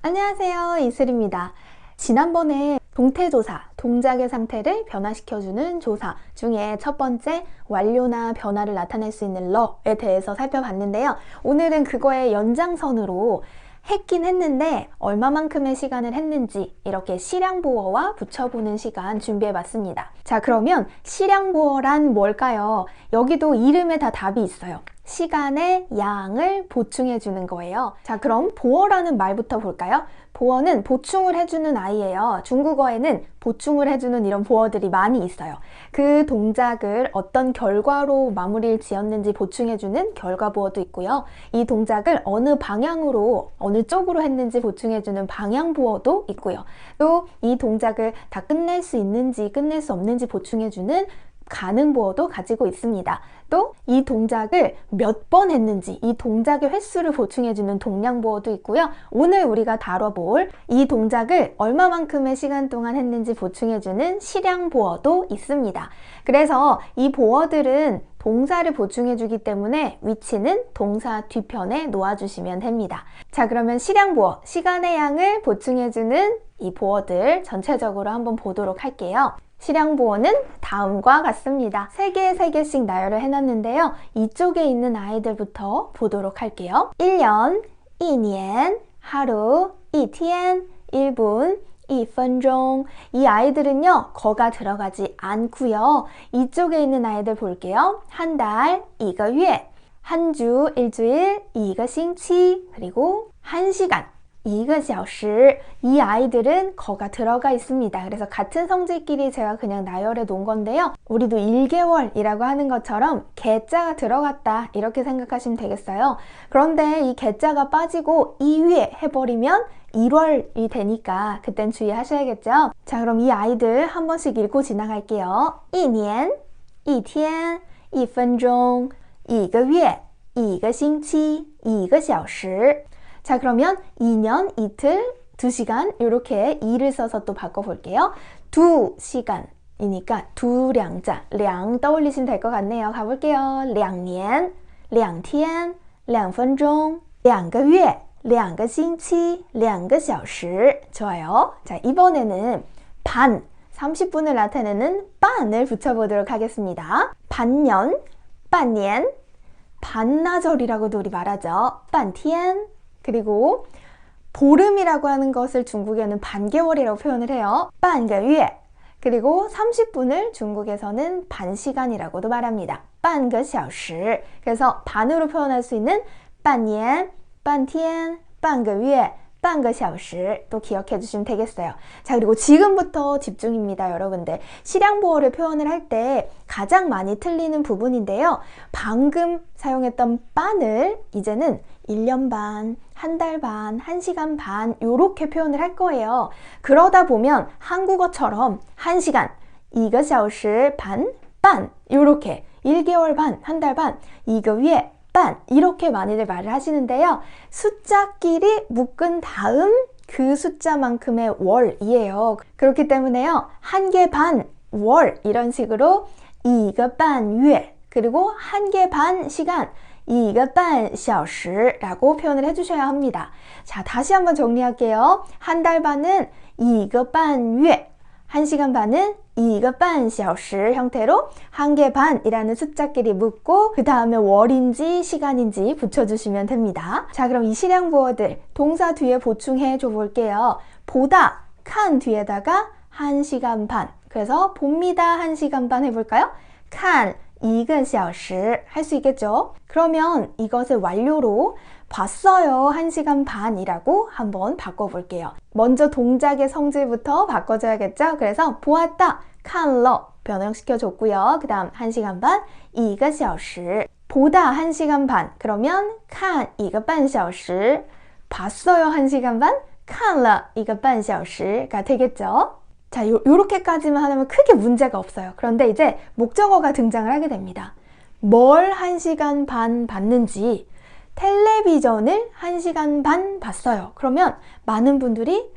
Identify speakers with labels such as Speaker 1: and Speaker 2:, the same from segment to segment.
Speaker 1: 안녕하세요, 이슬입니다. 지난번에 동태조사, 동작의 상태를 변화시켜주는 조사 중에 첫 번째 완료나 변화를 나타낼 수 있는 러에 대해서 살펴봤는데요. 오늘은 그거의 연장선으로 했긴 했는데 얼마만큼의 시간을 했는지 이렇게 시량보어와 붙여보는 시간 준비해봤습니다. 자, 그러면 시량보어란 뭘까요? 여기도 이름에 다 답이 있어요. 시간의 양을 보충해 주는 거예요. 자, 그럼 보어라는 말부터 볼까요? 보어는 보충을 해주는 아이예요. 중국어에는 보충을 해주는 이런 보어들이 많이 있어요. 그 동작을 어떤 결과로 마무리를 지었는지 보충해주는 결과 보어도 있고요. 이 동작을 어느 방향으로, 어느 쪽으로 했는지 보충해주는 방향 보어도 있고요. 또 이 동작을 다 끝낼 수 있는지 끝낼 수 없는지 보충해주는 가능 보어도 가지고 있습니다. 또 이 동작을 몇 번 했는지 이 동작의 횟수를 보충해주는 동량 보어도 있고요. 오늘 우리가 다뤄볼 이 동작을 얼마만큼의 시간 동안 했는지 보충해주는 시량 보어도 있습니다. 그래서 이 보어들은 동사를 보충해주기 때문에 위치는 동사 뒤편에 놓아주시면 됩니다. 자, 그러면 시량 보어, 시간의 양을 보충해주는 이 보어들 전체적으로 한번 보도록 할게요. 시량 보어는 다음과 같습니다. 3개씩 나열을 해놨는데요. 이쪽에 있는 아이들부터 보도록 할게요. 1년, 2년, 하루, 2天, 1분, 2分钟. 이 아이들은요, 거가 들어가지 않고요. 이쪽에 있는 아이들 볼게요. 한 달, 1个月, 한 주, 일주일, 1个星期, 그리고 1시간. 1个小时. 이 아이들은 거가 들어가 있습니다. 그래서 같은 성질끼리 제가 그냥 나열해 놓은 건데요. 우리도 1개월이라고 하는 것처럼 개자가 들어갔다 이렇게 생각하시면 되겠어요. 그런데 이 개자가 빠지고 2회 해버리면 1월이 되니까 그땐 주의하셔야겠죠. 자, 그럼 이 아이들 한 번씩 읽고 지나갈게요. 1年, 1天, 1分钟, 1个月, 1个星期, 1个小时. 자, 그러면 2년, 이틀, 2시간 이렇게 2를 써서 또 바꿔볼게요. 2시간이니까 두량자, 량 떠올리시면 될 것 같네요. 가볼게요. 2年, 2天, 2分钟, 2个月, 2个星期, 2个小时. 좋아요. 자, 이번에는 반, 30분을 나타내는 반을 붙여보도록 하겠습니다. 반년, 半年, 반나절이라고도 우리 말하죠. 半天. 그리고 보름이라고 하는 것을 중국에는 반개월이라고 표현을 해요. 半个月. 그리고 30분을 중국에서는 반시간이라고도 말합니다. 半个小时. 그래서 반으로 표현할 수 있는 半年, 半天, 半个月, 半个小时 또 기억해 주시면 되겠어요. 자, 그리고 지금부터 집중입니다, 여러분들. 시량보어를 표현을 할 때 가장 많이 틀리는 부분인데요. 방금 사용했던 반을 이제는 1년 반, 한 달 반, 1시간 반 이렇게 표현을 할 거예요. 그러다 보면 한국어처럼 1시간, 1个小时 반, 반 이렇게 1개월 반, 한 달 반, 1个月 반 이렇게 많이들 말을 하시는데요. 숫자끼리 묶은 다음 그 숫자만큼의 월이에요. 그렇기 때문에요. 1개 반 월 이런 식으로 1个半月 그리고 1개 반 시간 1个半小时라고 표현을 해주셔야 합니다. 자, 다시 한번 정리할게요. 한 달 반은 1个半月 1시간 반은 1个半小时 형태로 1개 반이라는 숫자끼리 묶고 그 다음에 월인지 시간인지 붙여주시면 됩니다. 자, 그럼 이 시량 보어들 동사 뒤에 보충해 줘 볼게요. 보다, 칸 뒤에다가 1시간 반. 그래서 봅니다 1시간 반 해볼까요? 칸 1个小时 할 수 있겠죠? 그러면 이것을 완료로 봤어요 1시간 반이라고 한번 바꿔볼게요. 먼저 동작의 성질부터 바꿔줘야겠죠? 그래서 보았다, 看了 변형시켜줬고요. 그 다음 1시간 반, 1个小时 보다 1시간 반, 그러면 看1个半小时 봤어요 1시간 반, 看了1个半小时가 되겠죠? 자, 요렇게까지만 하면 크게 문제가 없어요. 그런데 이제 목적어가 등장을 하게 됩니다. 뭘 1시간 반 봤는지 텔레비전을 1시간 반 봤어요. 그러면 많은 분들이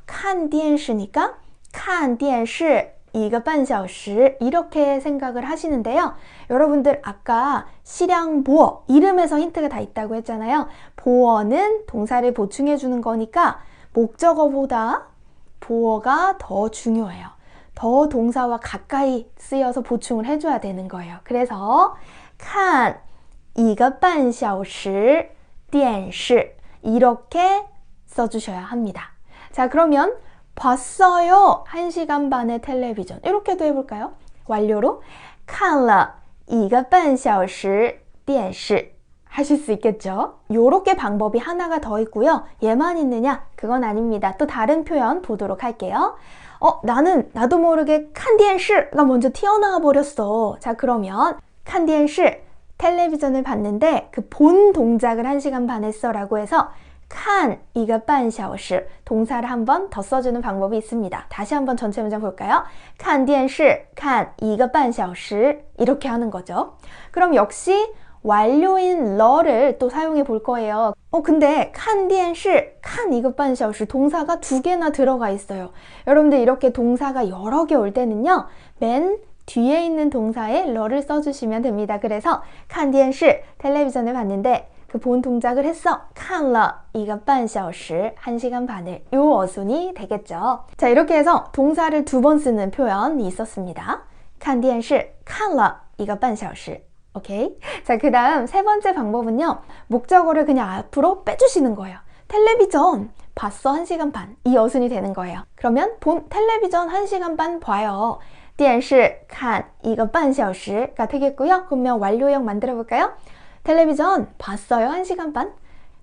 Speaker 1: 看电视니까 看电视 1个半小时 이렇게 생각을 하시는데요. 여러분들 아까 시량 보어 이름에서 힌트가 다 있다고 했잖아요. 보어는 동사를 보충해 주는 거니까 목적어보다 보어가 더 중요해요. 더 동사와 가까이 쓰여서 보충을 해줘야 되는 거예요. 그래서 看一个半小时电视 이렇게 써주셔야 합니다. 자, 그러면 봤어요. 1시간 반의 텔레비전. 이렇게도 해볼까요? 완료로 看了一个半小时电视 하실 수 있겠죠? 요렇게 방법이 하나가 더 있고요. 얘만 있느냐? 그건 아닙니다. 또 다른 표현 보도록 할게요. 나도 모르게 看电视가 먼저 튀어나와 버렸어. 자, 그러면 看电视 텔레비전을 봤는데 그 본 동작을 1시간 반 했어 라고 해서 看一个半小时 동사를 한 번 더 써주는 방법이 있습니다. 다시 한번 전체 문장 볼까요? 看电视看一个半小时 이렇게 하는 거죠. 그럼 역시 완료인 러를 또 사용해 볼 거예요. 근데 看电视看一个半小时 동사가 2개나 들어가 있어요. 여러분들 이렇게 동사가 여러 개 올 때는요. 맨 뒤에 있는 동사에 러를 써주시면 됩니다. 그래서 看电视 텔레비전을 봤는데 그 본 동작을 했어. 看了一个半小时 1시간 반을 요 어순이 되겠죠. 자, 이렇게 해서 동사를 2번 쓰는 표현이 있었습니다. 看电视看了一个半小时 오케이? 자, 그 다음 세 번째 방법은요. 목적어를 그냥 앞으로 빼주시는 거예요. 텔레비전 봤어 1시간 반 이 어순이 되는 거예요. 그러면 본 텔레비전 1시간 반 봐요. 电视看一个半小时가 되겠고요. 그러면 완료형 만들어 볼까요? 텔레비전 봤어요 1시간 반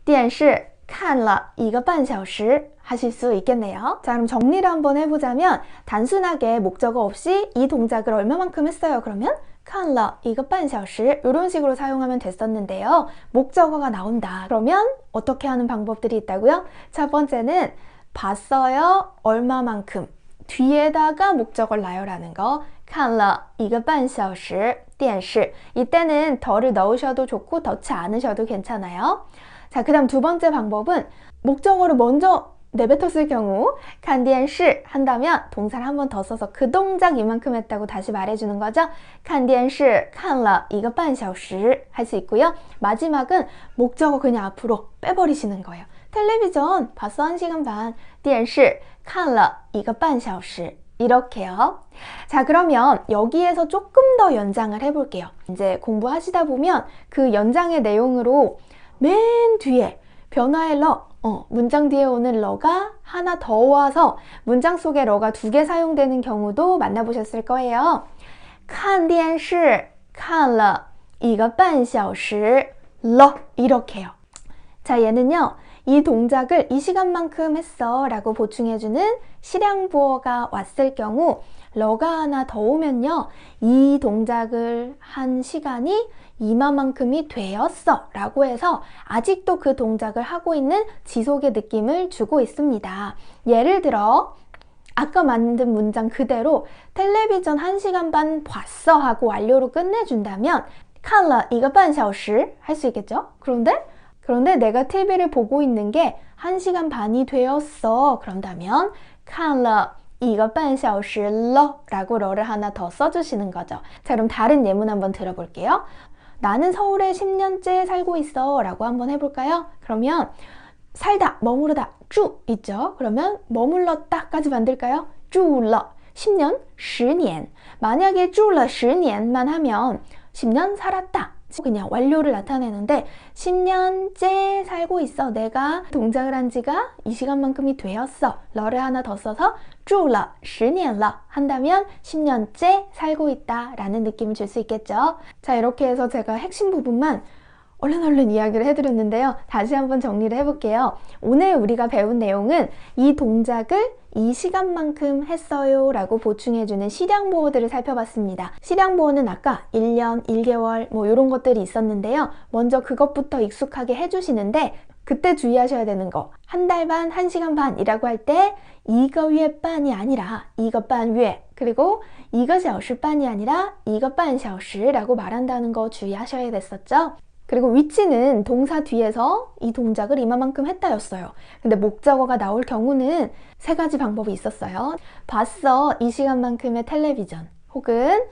Speaker 1: 电视看了一个半小时 하실 수 있겠네요. 자, 그럼 정리를 한번 해보자면 단순하게 목적어 없이 이 동작을 얼마만큼 했어요? 그러면 看了一个半小时 이런 식으로 사용하면 됐었는데요. 목적어가 나온다. 그러면 어떻게 하는 방법들이 있다고요? 첫 번째는 봤어요 얼마만큼 뒤에다가 목적어를 나열하는 거 看了一个半小时电视 이때는 더를 넣으셔도 좋고 넣지 않으셔도 괜찮아요. 자, 그 다음 두 번째 방법은 목적어를 먼저 내뱉었을 경우 看电视 한다면 동사를 한 번 더 써서 그 동작 이만큼 했다고 다시 말해주는 거죠. 看电视看了一个半小时 할 수 있고요. 마지막은 목적어 그냥 앞으로 빼버리시는 거예요. 텔레비전 봤어 1시간 반 电视看了一个半小时 이렇게요. 자, 그러면 여기에서 조금 더 연장을 해볼게요. 이제 공부하시다 보면 그 연장의 내용으로 맨 뒤에 변화의 러, 문장 뒤에 오는 러가 하나 더 와서 문장 속에 러가 2개 사용되는 경우도 만나보셨을 거예요. 看电视看了一个半小时 러 이렇게요. 자, 얘는요. 이 동작을 이 시간만큼 했어 라고 보충해주는 실향부어가 왔을 경우 러가 하나 더 오면요. 이 동작을 한 시간이 이만큼이 되었어 라고 해서 아직도 그 동작을 하고 있는 지속의 느낌을 주고 있습니다. 예를 들어 아까 만든 문장 그대로 텔레비전 1시간 반 봤어 하고 완료로 끝내준다면 看了一个半小时 할 수 있겠죠? 그런데 내가 TV를 보고 있는 게 1시간 반이 되었어. 그런다면 看了一个半小时了 라고 러를 하나 더 써주시는 거죠. 자, 그럼 다른 예문 한번 들어볼게요. 나는 서울에 10년째 살고 있어 라고 한번 해볼까요? 그러면 살다, 머무르다, 주 있죠? 그러면 머물렀다까지 만들까요? 住了 10년, 10년. 만약에 住了 10년만 하면 10년 살았다. 그냥 완료를 나타내는데 10년째 살고 있어. 내가 동작을 한 지가 이 시간만큼이 되었어. 러를 하나 더 써서 住了 10年了 한다면 10년째 살고 있다 라는 느낌을 줄 수 있겠죠. 자, 이렇게 해서 제가 핵심 부분만 얼른 이야기를 해드렸는데요. 다시 한번 정리를 해볼게요. 오늘 우리가 배운 내용은 이 동작을 이 시간만큼 했어요 라고 보충해주는 실향보어들을 살펴봤습니다. 실향보어는 아까 1년, 1개월 뭐 이런 것들이 있었는데요. 먼저 그것부터 익숙하게 해주시는데 그때 주의하셔야 되는 거. 한 달 반, 1시간 반이라고 할 때一个月半이 아니라 一个半月 그리고 一个小时半이 아니라 一个半小时라고 말한다는 거 주의하셔야 됐었죠. 그리고 위치는 동사 뒤에서 이 동작을 이만큼 했다였어요. 근데 목적어가 나올 경우는 3가지 방법이 있었어요. 봤어 이 시간만큼의 텔레비전 혹은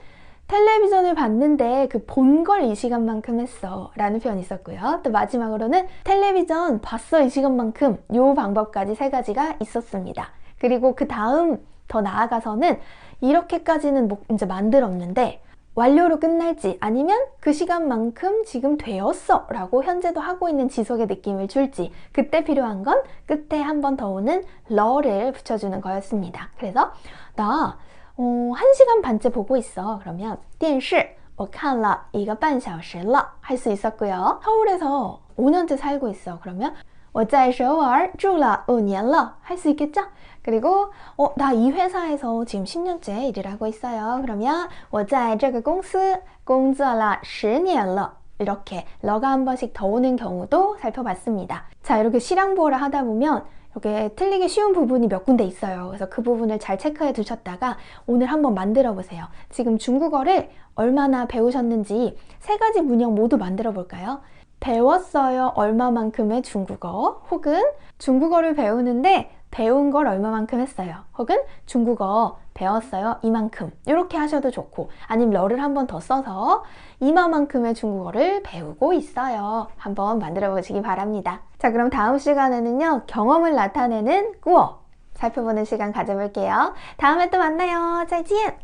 Speaker 1: 텔레비전을 봤는데 그 본 걸 이 시간만큼 했어 라는 표현이 있었고요. 또 마지막으로는 텔레비전 봤어 이 시간만큼, 요 방법까지 세 가지가 있었습니다. 그리고 그 다음 더 나아가서는 이렇게까지는 이제 만들었는데 완료로 끝날지 아니면 그 시간만큼 지금 되었어 라고 현재도 하고 있는 지속의 느낌을 줄지, 그때 필요한 건 끝에 한 번 더 오는 러를 붙여주는 거였습니다. 그래서 나 1시간 반째 보고 있어. 그러면 电视我看了一个半小时了 할 수 있었고요. 서울에서 5년째 살고 있어. 그러면 我在首尔住了5年了 할 수 있겠죠? 그리고 나 이 회사에서 지금 10년째 일을 하고 있어요. 그러면 我在这个公司工作了10年了 이렇게 러가 한 번씩 더 오는 경우도 살펴봤습니다. 자, 이렇게 시량보어를 하다 보면 이렇게 틀리기 쉬운 부분이 몇 군데 있어요. 그래서 그 부분을 잘 체크해 두셨다가 오늘 한번 만들어 보세요. 지금 중국어를 얼마나 배우셨는지 세 가지 문형 모두 만들어 볼까요? 배웠어요 얼마만큼의 중국어, 혹은 중국어를 배우는데 배운 걸 얼마만큼 했어요, 혹은 중국어 배웠어요 이만큼, 이렇게 하셔도 좋고, 아니면 러를 한 번 더 써서 이만큼의 중국어를 배우고 있어요. 한번 만들어 보시기 바랍니다. 자, 그럼 다음 시간에는요, 경험을 나타내는 꾸어 살펴보는 시간 가져볼게요. 다음에 또 만나요. 再见